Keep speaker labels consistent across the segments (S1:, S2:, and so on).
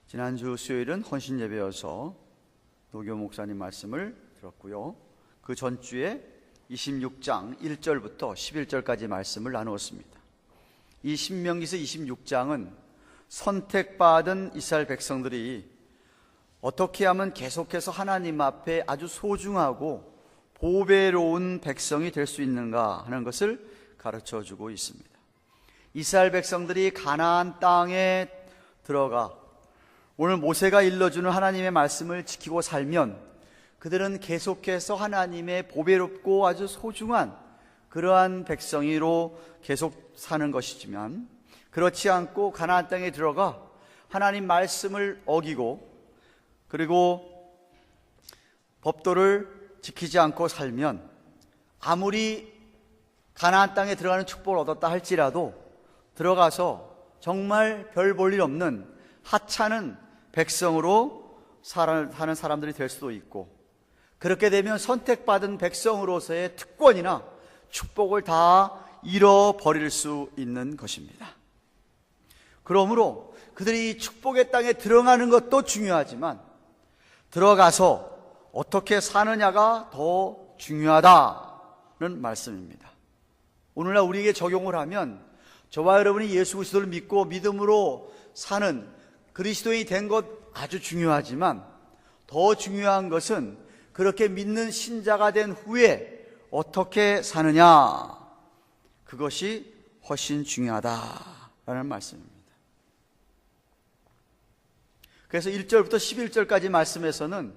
S1: 지난주 수요일은 헌신 예배여서 노교 목사님 말씀을 들었고요. 그 전주에 26장 1절부터 11절까지 말씀을 나누었습니다. 이 신명기서 26장은 선택받은 이스라엘 백성들이 어떻게 하면 계속해서 하나님 앞에 아주 소중하고 보배로운 백성이 될 수 있는가 하는 것을 가르쳐주고 있습니다. 이스라엘 백성들이 가나안 땅에 들어가 오늘 모세가 일러주는 하나님의 말씀을 지키고 살면 그들은 계속해서 하나님의 보배롭고 아주 소중한 그러한 백성으로 계속 사는 것이지만, 그렇지 않고 가나안 땅에 들어가 하나님 말씀을 어기고 그리고 법도를 지키지 않고 살면 아무리 가나안 땅에 들어가는 축복을 얻었다 할지라도 들어가서 정말 별 볼 일 없는 하찮은 백성으로 사는 사람들이 될 수도 있고, 그렇게 되면 선택받은 백성으로서의 특권이나 축복을 다 잃어버릴 수 있는 것입니다. 그러므로 그들이 축복의 땅에 들어가는 것도 중요하지만 들어가서 어떻게 사느냐가 더 중요하다는 말씀입니다. 오늘날 우리에게 적용을 하면 저와 여러분이 예수 그리스도를 믿고 믿음으로 사는 그리스도인이 된 것 아주 중요하지만 더 중요한 것은 그렇게 믿는 신자가 된 후에 어떻게 사느냐, 그것이 훨씬 중요하다라는 말씀입니다. 그래서 1절부터 11절까지 말씀에서는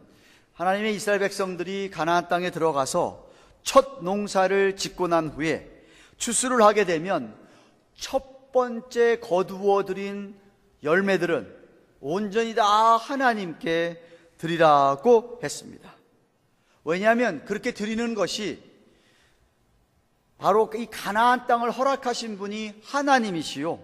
S1: 하나님의 이스라엘 백성들이 가나안 땅에 들어가서 첫 농사를 짓고 난 후에 추수를 하게 되면 첫 번째 거두어 드린 열매들은 온전히 다 하나님께 드리라고 했습니다. 왜냐하면 그렇게 드리는 것이 바로 이 가나안 땅을 허락하신 분이 하나님이시요,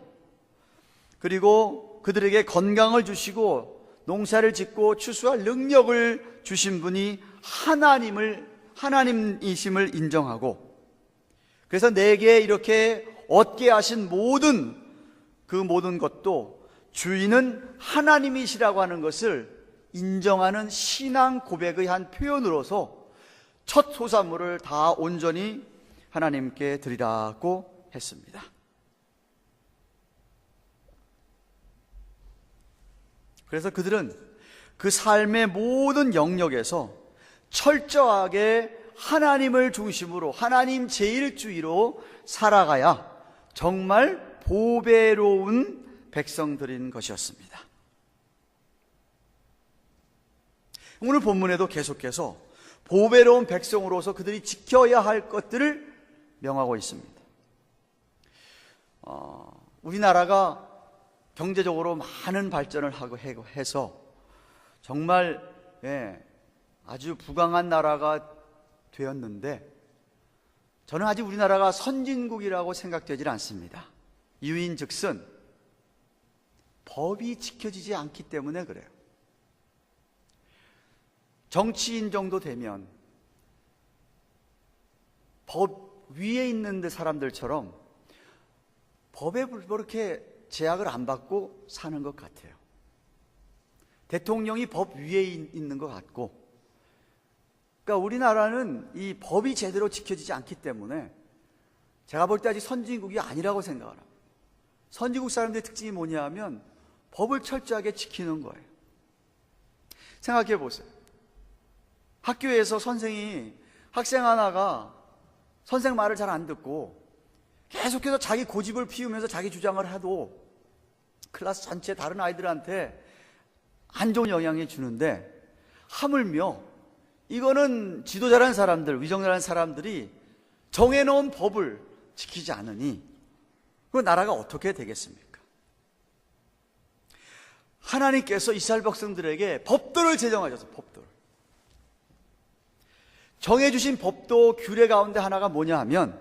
S1: 그리고 그들에게 건강을 주시고 농사를 짓고 추수할 능력을 주신 분이 하나님이심을 인정하고, 그래서 내게 이렇게 얻게 하신 모든 것도 주인은 하나님이시라고 하는 것을 인정하는 신앙 고백의 한 표현으로서 첫 소산물을 다 온전히 하나님께 드리라고 했습니다. 그래서 그들은 그 삶의 모든 영역에서 철저하게 하나님을 중심으로 하나님 제일주의로 살아가야 정말 보배로운 백성들인 것이었습니다. 오늘 본문에도 계속해서 보배로운 백성으로서 그들이 지켜야 할 것들을 명하고 있습니다. 우리나라가 경제적으로 많은 발전을 하고 해서 정말 아주 부강한 나라가 되었는데, 저는 아직 우리나라가 선진국이라고 생각되질 않습니다. 이유인즉슨 법이 지켜지지 않기 때문에 그래요. 정치인 정도 되면 법 위에 있는 사람들처럼 법에 그렇게 제약을 안 받고 사는 것 같아요. 대통령이 법 위에 있는 것 같고, 그러니까 우리나라는 이 법이 제대로 지켜지지 않기 때문에 제가 볼 때 아직 선진국이 아니라고 생각을 합니다. 선진국 사람들의 특징이 뭐냐 하면 법을 철저하게 지키는 거예요. 생각해 보세요. 학교에서 선생이 학생 하나가 선생 말을 잘 안 듣고 계속해서 자기 고집을 피우면서 자기 주장을 해도 클래스 전체 다른 아이들한테 안 좋은 영향을 주는데, 하물며 이거는 지도 잘하는 사람들, 위정 잘하는 사람들이 정해놓은 법을 지키지 않으니 그 나라가 어떻게 되겠습니까? 하나님께서 이스라엘 백성들에게 법도를 제정하셔서 법도를 정해주신 법도 규례 가운데 하나가 뭐냐 하면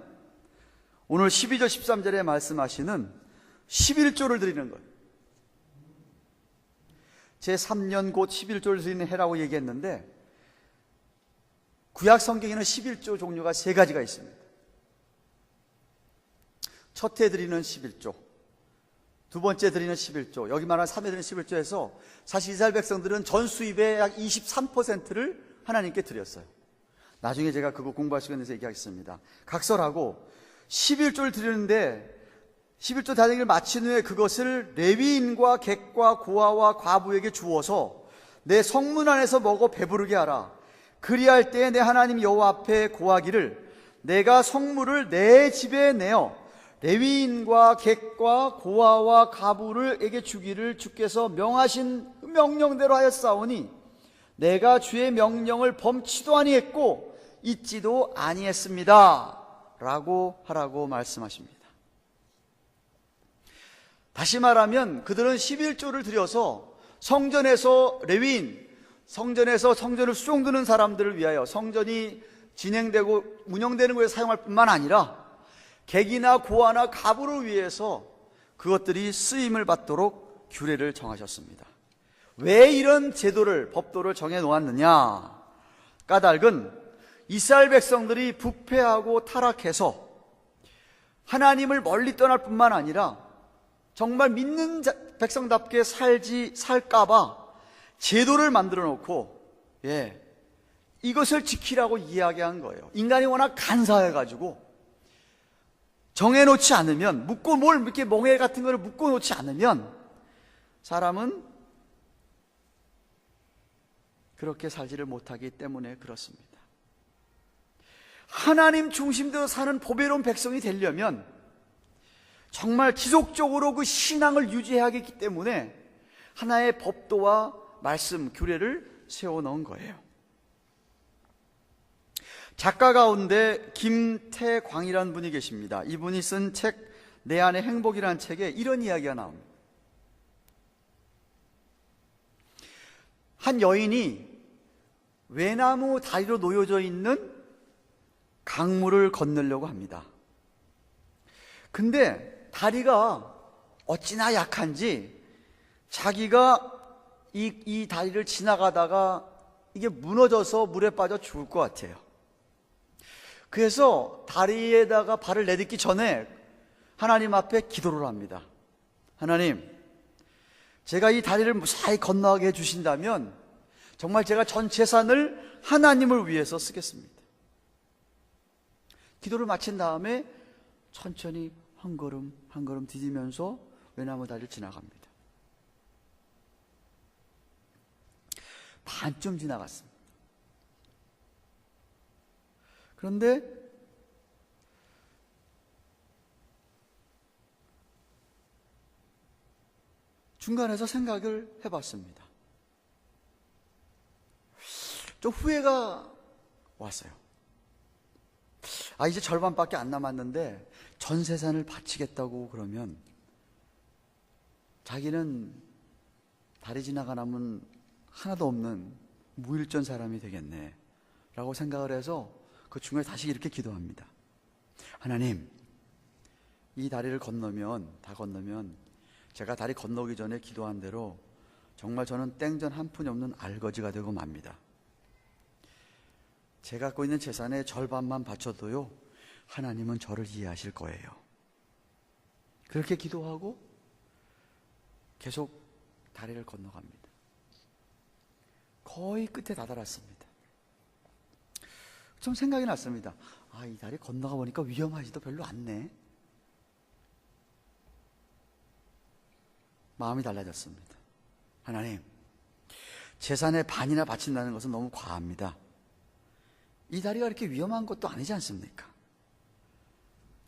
S1: 오늘 12절 13절에 말씀하시는 11조를 드리는 거예요. 제3년 곧 11조를 드리는 해라고 얘기했는데, 구약 성경에는 11조 종류가 3가지가 있습니다. 첫 해 드리는 11조, 두 번째 드리는 11조, 여기 말하는 3회 드리는 11조에서 사실 이스라엘 백성들은 전 수입의 약 23%를 하나님께 드렸어요. 나중에 제가 그거 공부할 시간에서 얘기하겠습니다. 각설하고 11조를 드리는데 11조 다니기를 마친 후에 그것을 레위인과 객과 고아와 과부에게 주어서 내 성문 안에서 먹어 배부르게 하라. 그리할 때에 내 하나님 여호와 앞에 고하기를 내가 성물을 내 집에 내어 레위인과 객과 고아와 과부에게 주기를 주께서 명하신 명령대로 하였사오니 내가 주의 명령을 범치도 아니했고 잊지도 아니했습니다 라고 하라고 말씀하십니다. 다시 말하면 그들은 11조를 들여서 성전에서 레위인, 성전에서 성전을 수종드는 사람들을 위하여 성전이 진행되고 운영되는 것에 사용할 뿐만 아니라 객이나 고아나 가부를 위해서 그것들이 쓰임을 받도록 규례를 정하셨습니다. 왜 이런 제도를, 법도를 정해 놓았느냐? 까닭은 이스라엘 백성들이 부패하고 타락해서 하나님을 멀리 떠날 뿐만 아니라 정말 믿는 백성답게 살까봐 제도를 만들어 놓고, 이것을 지키라고 이야기한 거예요. 인간이 워낙 간사해가지고 정해놓지 않으면, 이렇게 멍해 같은 거를 묶어놓지 않으면 사람은 그렇게 살지를 못하기 때문에 그렇습니다. 하나님 중심대로 사는 보배로운 백성이 되려면 정말 지속적으로 그 신앙을 유지해야 하기 때문에 하나의 법도와 말씀, 규례를 세워놓은 거예요. 작가 가운데 김태광이라는 분이 계십니다. 이분이 쓴 책 내 안의 행복이라는 책에 이런 이야기가 나옵니다. 한 여인이 외나무 다리로 놓여져 있는 강물을 건너려고 합니다. 근데 다리가 어찌나 약한지 자기가 이 다리를 지나가다가 이게 무너져서 물에 빠져 죽을 것 같아요. 그래서 다리에다가 발을 내딛기 전에 하나님 앞에 기도를 합니다. 하나님, 제가 이 다리를 무사히 건너가게 해주신다면 정말 제가 전 재산을 하나님을 위해서 쓰겠습니다. 기도를 마친 다음에 천천히 한 걸음 한 걸음 디디면서 외나무 다리를 지나갑니다. 반쯤 지나갔습니다. 그런데 중간에서 생각을 해봤습니다. 좀 후회가 왔어요. 이제 절반밖에 안 남았는데 전 재산을 바치겠다고 그러면 자기는 다리 지나가 남은 하나도 없는 무일전 사람이 되겠네 라고 생각을 해서 그 중간에 다시 이렇게 기도합니다. 하나님, 이 다리를 다 건너면 제가 다리 건너기 전에 기도한 대로 정말 저는 땡전 한 푼이 없는 알거지가 되고 맙니다. 제가 갖고 있는 재산의 절반만 바쳐도요, 하나님은 저를 이해하실 거예요. 그렇게 기도하고 계속 다리를 건너갑니다. 거의 끝에 다다랐습니다. 좀 생각이 났습니다. 이 다리 건너가 보니까 위험하지도 별로 않네. 마음이 달라졌습니다. 하나님, 재산의 반이나 바친다는 것은 너무 과합니다. 이 다리가 이렇게 위험한 것도 아니지 않습니까?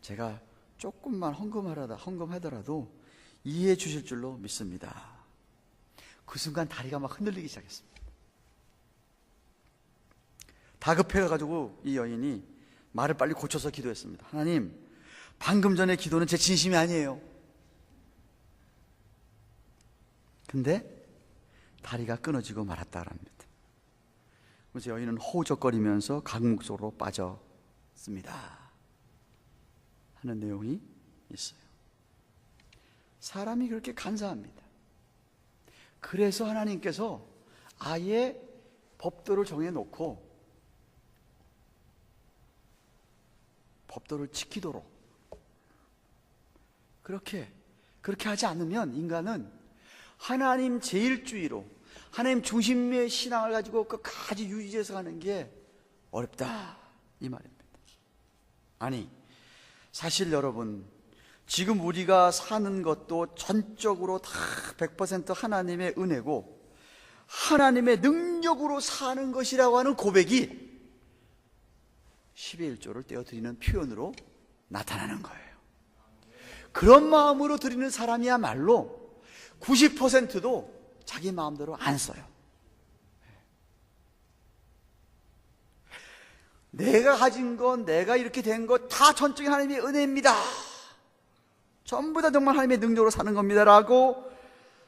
S1: 제가 조금만 헌금하더라도 이해해 주실 줄로 믿습니다. 그 순간 다리가 막 흔들리기 시작했습니다. 다급해가지고 이 여인이 말을 빨리 고쳐서 기도했습니다. 하나님, 방금 전에 기도는 제 진심이 아니에요. 근데 다리가 끊어지고 말았다고 합니다. 그래서 여인은 호적거리면서 강물 속으로 빠졌습니다 하는 내용이 있어요. 사람이 그렇게 간사합니다. 그래서 하나님께서 아예 법도를 정해놓고 법도를 지키도록 그렇게 그렇게 하지 않으면 인간은 하나님 제일주의로 하나님 중심의 신앙을 가지고 끝까지 유지해서 가는 게 어렵다 이 말입니다. 아니, 사실 여러분, 지금 우리가 사는 것도 전적으로 다 100% 하나님의 은혜고 하나님의 능력으로 사는 것이라고 하는 고백이 10의 1조를 떼어드리는 표현으로 나타나는 거예요. 그런 마음으로 드리는 사람이야말로 90%도 자기 마음대로 안 써요. 내가 가진 건, 내가 이렇게 된 것 다 전적인 하나님의 은혜입니다. 전부 다 정말 하나님의 능력으로 사는 겁니다 라고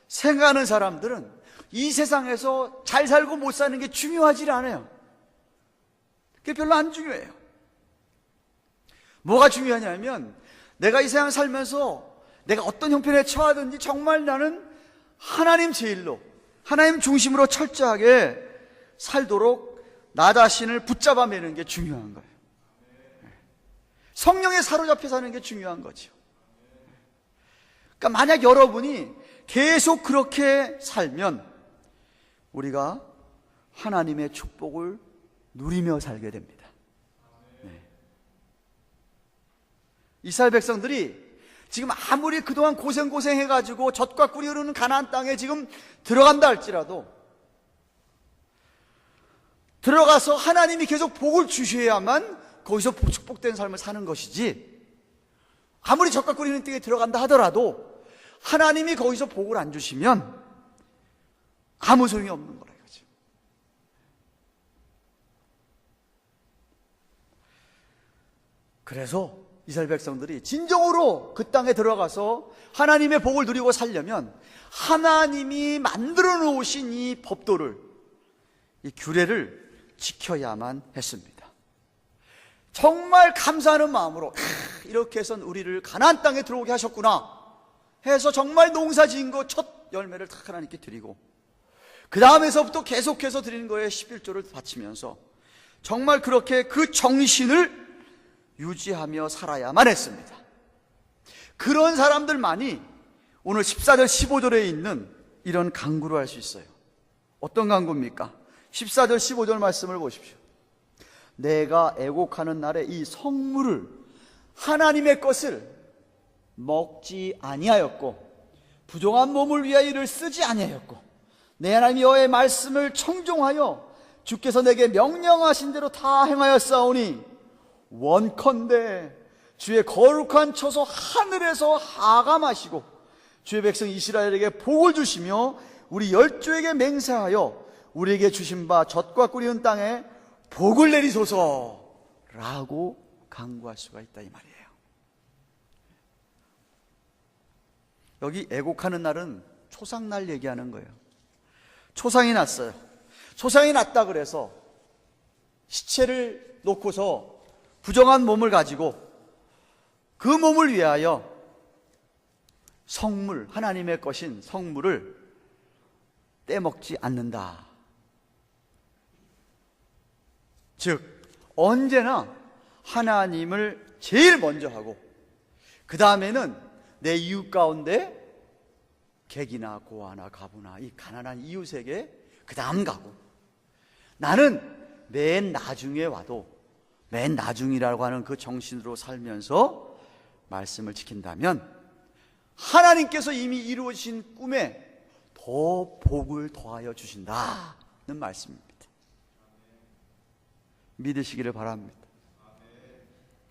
S1: 생각하는 사람들은 이 세상에서 잘 살고 못 사는 게 중요하지 않아요. 그게 별로 안 중요해요. 뭐가 중요하냐면 내가 이 세상 살면서 내가 어떤 형편에 처하든지 정말 나는 하나님 제일로, 하나님 중심으로 철저하게 살도록 나 자신을 붙잡아 매는 게 중요한 거예요. 성령에 사로잡혀 사는 게 중요한 거죠. 그러니까 만약 여러분이 계속 그렇게 살면 우리가 하나님의 축복을 누리며 살게 됩니다. 네. 이스라엘 백성들이 지금 아무리 그동안 고생해가지고 젖과 꿀이 흐르는 가나안 땅에 지금 들어간다 할지라도 들어가서 하나님이 계속 복을 주셔야만 거기서 축복된 삶을 사는 것이지, 아무리 젖과 꿀이 흐르는 땅에 들어간다 하더라도 하나님이 거기서 복을 안 주시면 아무 소용이 없는 거라 이거죠. 그래서 이스라엘 백성들이 진정으로 그 땅에 들어가서 하나님의 복을 누리고 살려면 하나님이 만들어 놓으신 이 법도를, 이 규례를 지켜야만 했습니다. 정말 감사하는 마음으로 이렇게 해서 우리를 가나안 땅에 들어오게 하셨구나 해서 정말 농사 지은 거 첫 열매를 다 하나님께 드리고, 그 다음에서부터 계속해서 드리는 거에 11조를 바치면서 정말 그렇게 그 정신을 유지하며 살아야만 했습니다. 그런 사람들만이 오늘 14절 15절에 있는 이런 강구를 할 수 있어요. 어떤 강구입니까? 14절 15절 말씀을 보십시오. 내가 애곡하는 날에 이 성물을, 하나님의 것을 먹지 아니하였고 부정한 몸을 위하여 이를 쓰지 아니하였고 내 하나님 여호와의 말씀을 청종하여 주께서 내게 명령하신 대로 다 행하였사오니 원컨대 주의 거룩한 처소 하늘에서 하감하시고 주의 백성 이스라엘에게 복을 주시며 우리 열조에게 맹세하여 우리에게 주신 바 젖과 꿀이 흐르는 땅에 복을 내리소서라고 강구할 수가 있다 이 말이에요. 여기 애곡하는 날은 초상날 얘기하는 거예요. 초상이 났어요. 초상이 났다 그래서 시체를 놓고서 부정한 몸을 가지고 그 몸을 위하여 성물, 하나님의 것인 성물을 떼먹지 않는다. 즉 언제나 하나님을 제일 먼저 하고 그 다음에는 내 이웃 가운데 객이나 고아나 가부나 이 가난한 이웃에게 그 다음 가고, 나는 맨 나중에 와도 맨 나중이라고 하는 그 정신으로 살면서 말씀을 지킨다면 하나님께서 이미 이루어진 꿈에 더 복을 더하여 주신다는 말씀입니다. 믿으시기를 바랍니다.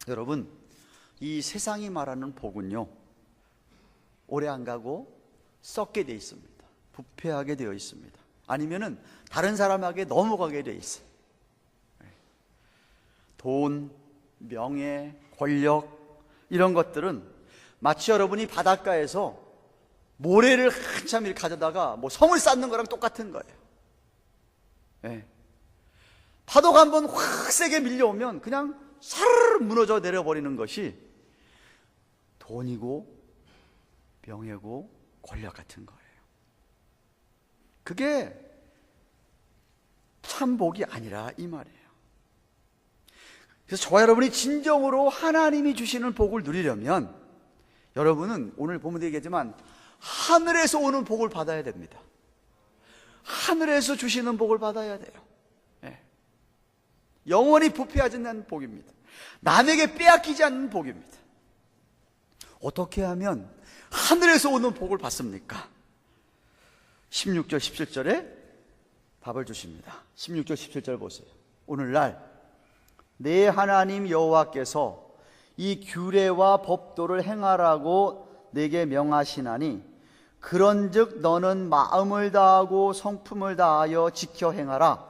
S1: 여러분, 이 세상이 말하는 복은요, 오래 안 가고 썩게 되어 있습니다. 부패하게 되어 있습니다. 아니면은 다른 사람에게 넘어가게 되어 있어요. 돈, 명예, 권력 이런 것들은 마치 여러분이 바닷가에서 모래를 한참 이렇게 가져다가 뭐 성을 쌓는 거랑 똑같은 거예요. 네. 파도가 한번 확 세게 밀려오면 그냥 사르르 무너져 내려버리는 것이 돈이고 명예고 권력 같은 거예요. 그게 참 복이 아니라 이 말이에요. 그래서 저와 여러분이 진정으로 하나님이 주시는 복을 누리려면 여러분은 오늘 보면 되겠지만 하늘에서 오는 복을 받아야 됩니다. 하늘에서 주시는 복을 받아야 돼요. 예. 영원히 부패하지 않는 복입니다. 남에게 빼앗기지 않는 복입니다. 어떻게 하면 하늘에서 오는 복을 받습니까? 16절 17절에 답을 주십니다. 16절 17절 보세요. 오늘날 내 하나님 여호와께서 이 규례와 법도를 행하라고 내게 명하시나니 그런즉 너는 마음을 다하고 성품을 다하여 지켜 행하라.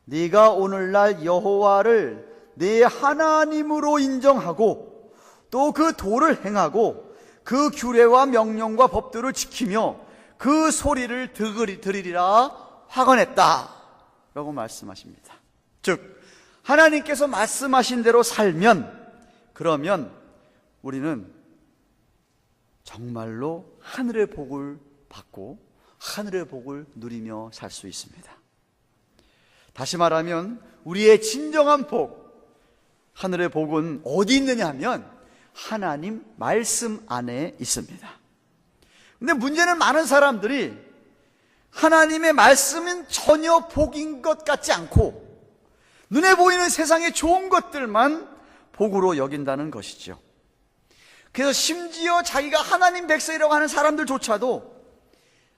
S1: 네가 오늘날 여호와를 내 하나님으로 인정하고 또 그 도를 행하고 그 규례와 명령과 법도를 지키며 그 소리를 들으리라 확언했다 라고 말씀하십니다. 즉 하나님께서 말씀하신 대로 살면, 그러면 우리는 정말로 하늘의 복을 받고 하늘의 복을 누리며 살 수 있습니다. 다시 말하면 우리의 진정한 복, 하늘의 복은 어디 있느냐 하면 하나님 말씀 안에 있습니다. 근데 문제는 많은 사람들이 하나님의 말씀은 전혀 복인 것 같지 않고 눈에 보이는 세상의 좋은 것들만 복으로 여긴다는 것이죠. 그래서 심지어 자기가 하나님 백성이라고 하는 사람들조차도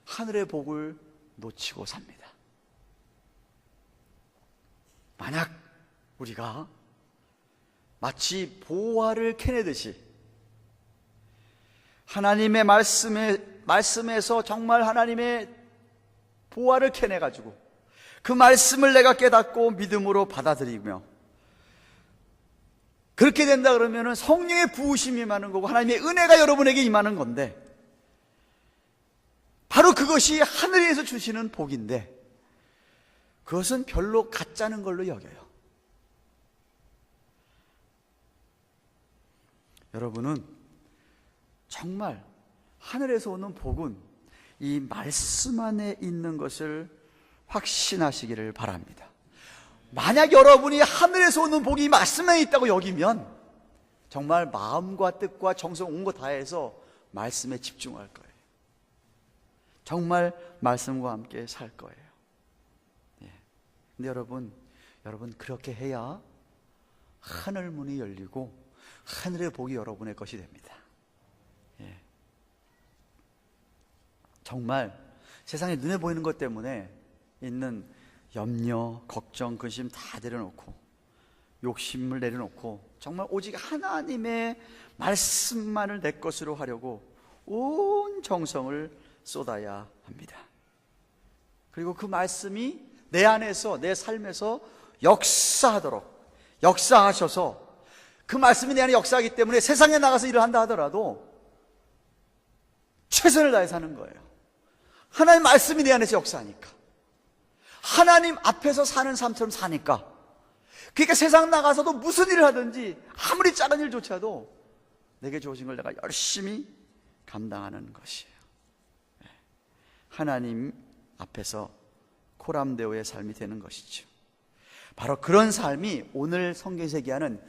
S1: 하늘의 복을 놓치고 삽니다. 만약 우리가 마치 보화를 캐내듯이 하나님의 말씀에서 정말 하나님의 보화를 캐내가지고 그 말씀을 내가 깨닫고 믿음으로 받아들이며 그렇게 된다 그러면 성령의 부으심이 임하는 거고 하나님의 은혜가 여러분에게 임하는 건데, 바로 그것이 하늘에서 주시는 복인데 그것은 별로 가짜는 걸로 여겨요. 여러분은 정말 하늘에서 오는 복은 이 말씀 안에 있는 것을 확신하시기를 바랍니다. 만약 여러분이 하늘에서 오는 복이 말씀에 있다고 여기면 정말 마음과 뜻과 정성 온 거 다해서 말씀에 집중할 거예요. 정말 말씀과 함께 살 거예요. 예. 근데 여러분 그렇게 해야 하늘 문이 열리고 하늘의 복이 여러분의 것이 됩니다. 예. 정말 세상에 눈에 보이는 것 때문에 있는 염려, 걱정, 근심 다 내려놓고 욕심을 내려놓고 정말 오직 하나님의 말씀만을 내 것으로 하려고 온 정성을 쏟아야 합니다. 그리고 그 말씀이 내 안에서, 내 삶에서 역사하셔서 그 말씀이 내 안에 역사하기 때문에 세상에 나가서 일을 한다 하더라도 최선을 다해 사는 거예요. 하나님 말씀이 내 안에서 역사하니까, 하나님 앞에서 사는 삶처럼 사니까. 그러니까 세상 나가서도 무슨 일을 하든지 아무리 작은 일조차도 내게 주어진 걸 내가 열심히 감당하는 것이에요. 하나님 앞에서 코람데오의 삶이 되는 것이죠. 바로 그런 삶이 오늘 성경에서 얘기하는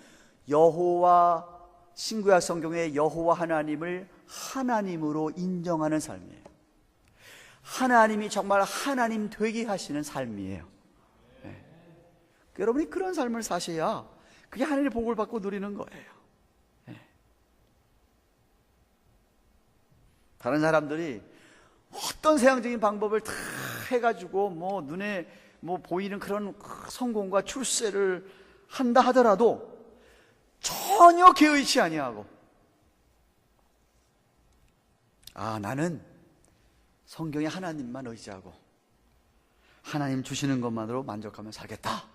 S1: 여호와, 신구약 성경의 여호와 하나님을 하나님으로 인정하는 삶이에요. 하나님이 정말 하나님 되게 하시는 삶이에요. 네. 여러분이 그런 삶을 사셔야 그게 하나님의 복을 받고 누리는 거예요. 네. 다른 사람들이 어떤 세상적인 방법을 다 해가지고 눈에 보이는 그런 성공과 출세를 한다 하더라도 전혀 개의치 아니하고, 나는 성경의 하나님만 의지하고 하나님 주시는 것만으로 만족하며 살겠다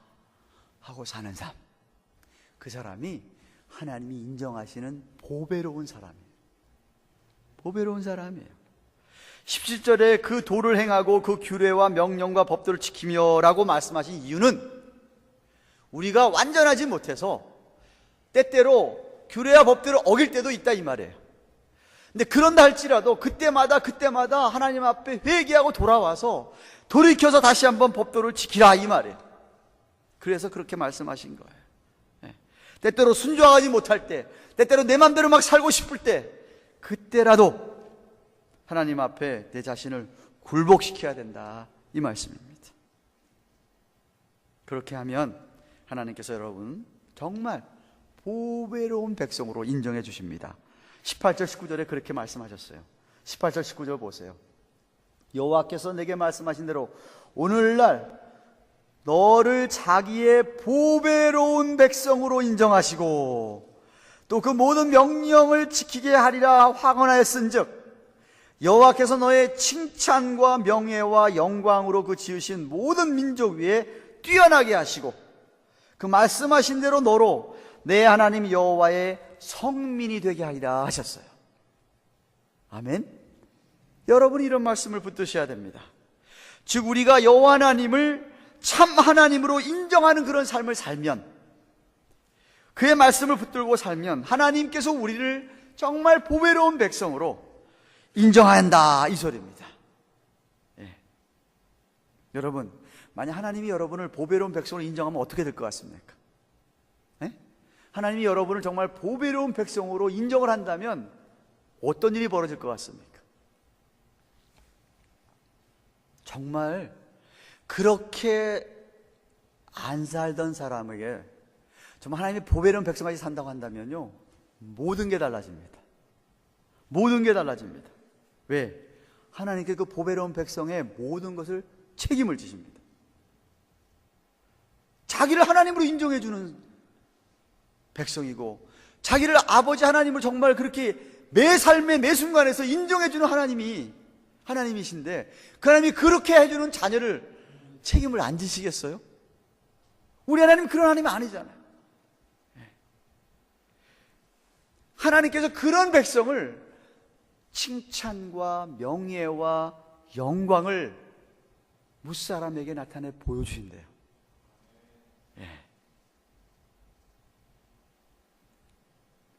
S1: 하고 사는 삶, 그 사람이 하나님이 인정하시는 보배로운 사람이에요. 보배로운 사람이에요. 17절에 그 도를 행하고 그 규례와 명령과 법도를 지키며 라고 말씀하신 이유는 우리가 완전하지 못해서 때때로 규례와 법도를 어길 때도 있다 이 말이에요. 근데 그런다 할지라도 그때마다 하나님 앞에 회개하고 돌아와서 돌이켜서 다시 한번 법도를 지키라 이 말이에요. 그래서 그렇게 말씀하신 거예요. 때때로 순종하지 못할 때, 때때로 내 맘대로 막 살고 싶을 때, 그때라도 하나님 앞에 내 자신을 굴복시켜야 된다, 이 말씀입니다. 그렇게 하면 하나님께서 여러분 정말 보배로운 백성으로 인정해 주십니다. 18절 19절에 그렇게 말씀하셨어요. 18절 19절 보세요. 여호와께서 내게 말씀하신 대로 오늘날 너를 자기의 보배로운 백성으로 인정하시고 또 그 모든 명령을 지키게 하리라 확언하였은즉 여호와께서 너의 칭찬과 명예와 영광으로 그 지으신 모든 민족 위에 뛰어나게 하시고 그 말씀하신 대로 너로 내 하나님 여호와의 성민이 되게 하리라 하셨어요. 아멘. 여러분이 이런 말씀을 붙드셔야 됩니다. 즉 우리가 여호와 하나님을 참 하나님으로 인정하는 그런 삶을 살면, 그의 말씀을 붙들고 살면 하나님께서 우리를 정말 보배로운 백성으로 인정한다, 이 소리입니다. 예. 여러분, 만약 하나님이 여러분을 보배로운 백성으로 인정하면 어떻게 될 것 같습니까? 예? 하나님이 여러분을 정말 보배로운 백성으로 인정을 한다면 어떤 일이 벌어질 것 같습니까? 정말 그렇게 안 살던 사람에게 정말 하나님의 보배로운 백성까지 산다고 한다면요, 모든 게 달라집니다. 모든 게 달라집니다. 왜? 하나님께 그 보배로운 백성의 모든 것을 책임을 지십니다. 자기를 하나님으로 인정해 주는 백성이고, 자기를 아버지 하나님을 정말 그렇게 매 삶의 매 순간에서 인정해 주는 하나님이신데, 그 하나님이 그렇게 해주는 자녀를 책임을 안 지시겠어요? 우리 하나님 그런 하나님이 아니잖아요. 하나님께서 그런 백성을 칭찬과 명예와 영광을 무사람에게 나타내 보여주신대요. 예.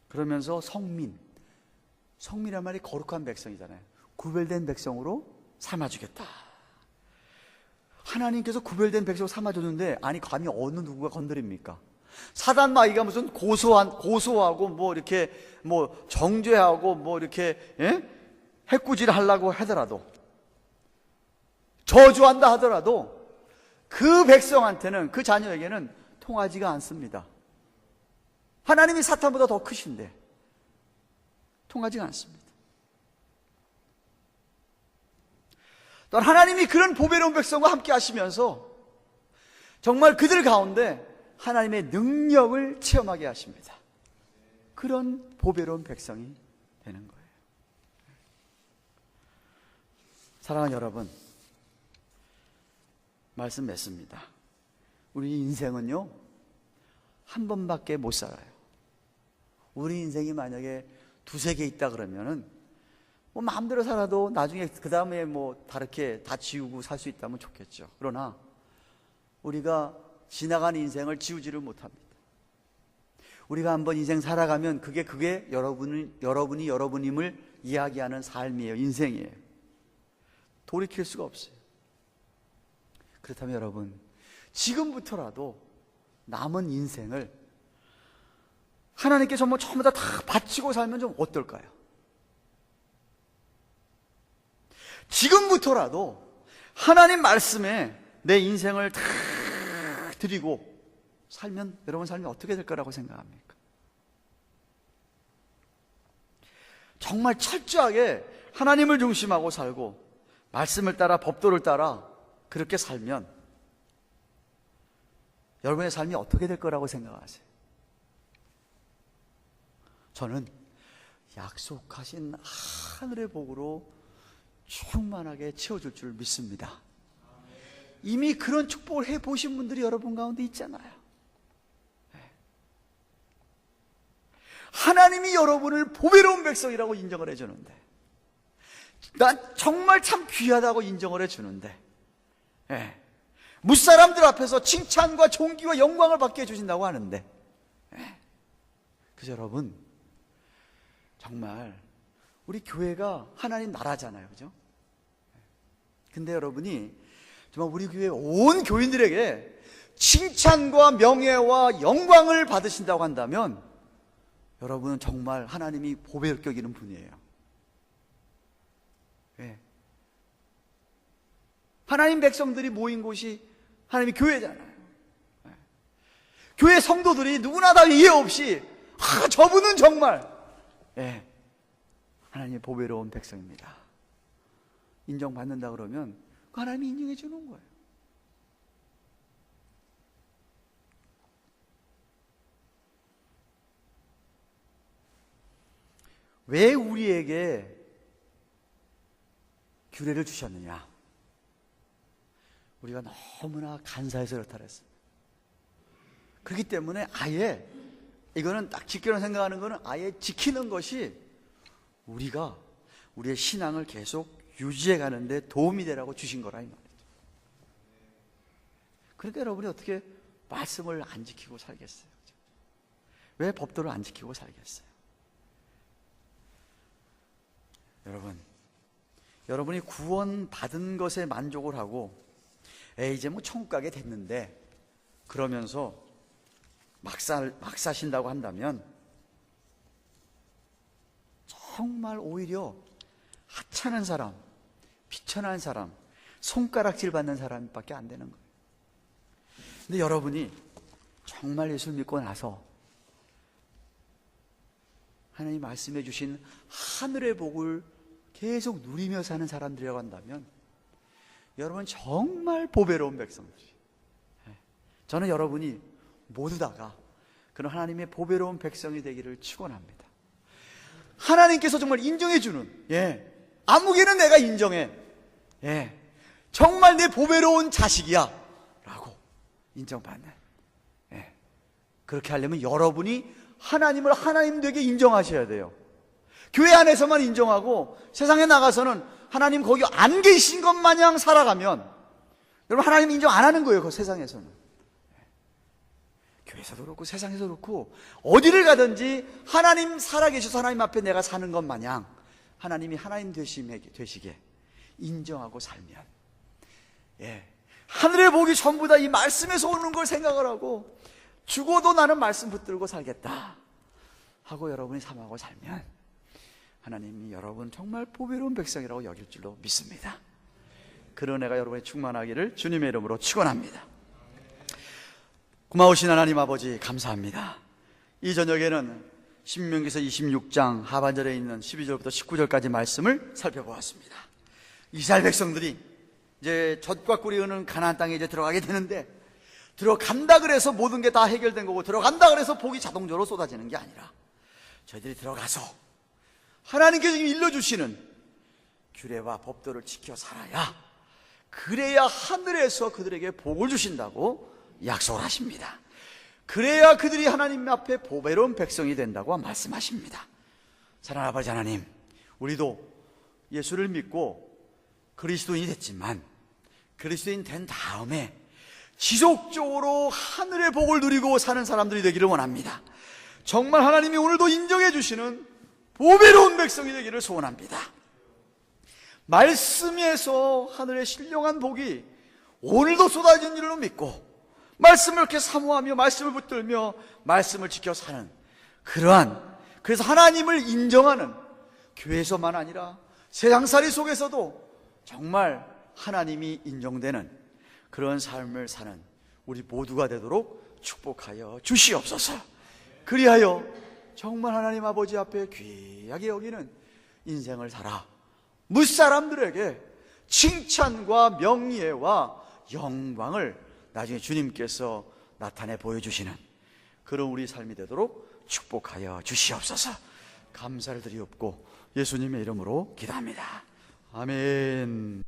S1: 그러면서 성민이란 말이 거룩한 백성이잖아요. 구별된 백성으로 삼아주겠다. 하나님께서 구별된 백성으로 삼아줬는데, 아니 감히 어느 누구가 건드립니까? 사단 마귀가 무슨 고소하고 뭐 이렇게 뭐 정죄하고 뭐 이렇게 해꾸질 하려고 하더라도, 저주한다 하더라도 그 백성한테는, 그 자녀에게는 통하지가 않습니다. 하나님이 사탄보다 더 크신데 통하지가 않습니다. 또 하나님이 그런 보배로운 백성과 함께 하시면서 정말 그들 가운데 하나님의 능력을 체험하게 하십니다. 그런 보배로운 백성이 되는 거예요. 사랑하는 여러분, 말씀 맺습니다. 우리 인생은요, 한 번밖에 못 살아요. 우리 인생이 만약에 두세 개 있다 그러면은 뭐 마음대로 살아도 나중에 그 다음에 뭐 다르게 다 지우고 살 수 있다면 좋겠죠. 그러나 우리가 지나간 인생을 지우지를 못합니다. 우리가 한번 인생 살아가면 그게 여러분이 여러분임을 이야기하는 삶이에요. 인생이에요. 돌이킬 수가 없어요. 그렇다면 여러분, 지금부터라도 남은 인생을 하나님께 전부 다 바치고 살면 좀 어떨까요? 지금부터라도 하나님 말씀에 내 인생을 다 드리고 살면, 여러분 삶이 어떻게 될 거라고 생각합니까? 정말 철저하게 하나님을 중심하고 살고 말씀을 따라 법도를 따라 그렇게 살면 여러분의 삶이 어떻게 될 거라고 생각하세요? 저는 약속하신 하늘의 복으로 충만하게 채워줄 줄 믿습니다. 이미 그런 축복을 해보신 분들이 여러분 가운데 있잖아요. 하나님이 여러분을 보배로운 백성이라고 인정을 해주는데, 난 정말 참 귀하다고 인정을 해주는데, 무사람들 앞에서 칭찬과 존귀와 영광을 받게 해주신다고 하는데, 그래서 여러분, 정말 우리 교회가 하나님 나라잖아요, 그죠? 근데 여러분이 정말 우리 교회 온 교인들에게 칭찬과 명예와 영광을 받으신다고 한다면 여러분은 정말 하나님이 보배를 껴기는 분이에요. 예. 하나님 백성들이 모인 곳이 하나님의 교회잖아요. 예. 교회 성도들이 누구나 다 이해 없이 저분은 정말 예. 하나님의 보배로운 백성입니다. 인정받는다 그러면 하나님이 인정해 주는 거예요. 왜 우리에게 규례를 주셨느냐? 우리가 너무나 간사해서 그렇다 그랬어요. 그렇기 때문에 아예 이거는 딱 지키려고 생각하는 거는 아예 지키는 것이 우리가 우리의 신앙을 계속 유지해 가는데 도움이 되라고 주신 거라 이 말이죠. 그러니까 여러분이 어떻게 말씀을 안 지키고 살겠어요? 왜 법도를 안 지키고 살겠어요? 여러분이 구원 받은 것에 만족을 하고 이제 뭐 천국 가게 됐는데 그러면서 막 사신다고 한다면 정말 오히려 하찮은 사람, 비천한 사람, 손가락질 받는 사람밖에 안 되는 거예요. 근데 여러분이 정말 예수를 믿고 나서 하나님 말씀해 주신 하늘의 복을 계속 누리며 사는 사람들이라고 한다면 여러분 정말 보배로운 백성들이, 저는 여러분이 모두 다가 그런 하나님의 보배로운 백성이 되기를 축원합니다. 하나님께서 정말 인정해 주는, 아무개는 내가 인정해, 정말 내 보배로운 자식이야 라고 인정받는, 그렇게 하려면 여러분이 하나님을 하나님 되게 인정하셔야 돼요. 교회 안에서만 인정하고 세상에 나가서는 하나님 거기 안 계신 것 마냥 살아가면 여러분 하나님 인정 안 하는 거예요. 그 세상에서는. 교회에서도 그렇고 세상에서도 그렇고 어디를 가든지 하나님 살아계셔서 하나님 앞에 내가 사는 것 마냥 하나님이 하나님 되시게 인정하고 살면, 하늘의 복이 전부 다 이 말씀에서 오는 걸 생각을 하고 죽어도 나는 말씀 붙들고 살겠다 하고 여러분이 삼하고 살면 하나님이 여러분 정말 보배로운 백성이라고 여길 줄로 믿습니다. 그런 애가 여러분의 충만하기를 주님의 이름으로 축원합니다. 고마우신 하나님 아버지 감사합니다. 이 저녁에는 신명기서 26장 하반절에 있는 12절부터 19절까지 말씀을 살펴보았습니다. 이스라엘 백성들이 이제 젖과 꿀이 흐르는 가나안 땅에 이제 들어가게 되는데, 들어간다 그래서 모든 게 다 해결된 거고 들어간다 그래서 복이 자동적으로 쏟아지는 게 아니라 저희들이 들어가서 하나님께서 일러주시는 규례와 법도를 지켜 살아야, 그래야 하늘에서 그들에게 복을 주신다고 약속을 하십니다. 그래야 그들이 하나님 앞에 보배로운 백성이 된다고 말씀하십니다. 사랑하는 아버지 하나님, 우리도 예수를 믿고 그리스도인이 됐지만 그리스도인 된 다음에 지속적으로 하늘의 복을 누리고 사는 사람들이 되기를 원합니다. 정말 하나님이 오늘도 인정해 주시는 보배로운 백성이 되기를 소원합니다. 말씀에서 하늘의 신령한 복이 오늘도 쏟아진 줄로 믿고 말씀을 이렇게 사모하며 말씀을 붙들며 말씀을 지켜 사는 그래서 하나님을 인정하는 교회에서만 아니라 세상살이 속에서도 정말 하나님이 인정되는 그런 삶을 사는 우리 모두가 되도록 축복하여 주시옵소서. 그리하여 정말 하나님 아버지 앞에 귀하게 여기는 인생을 살아 무사람들에게 칭찬과 명예와 영광을 나중에 주님께서 나타내 보여주시는 그런 우리 삶이 되도록 축복하여 주시옵소서. 감사를 드리옵고 예수님의 이름으로 기도합니다. 아멘.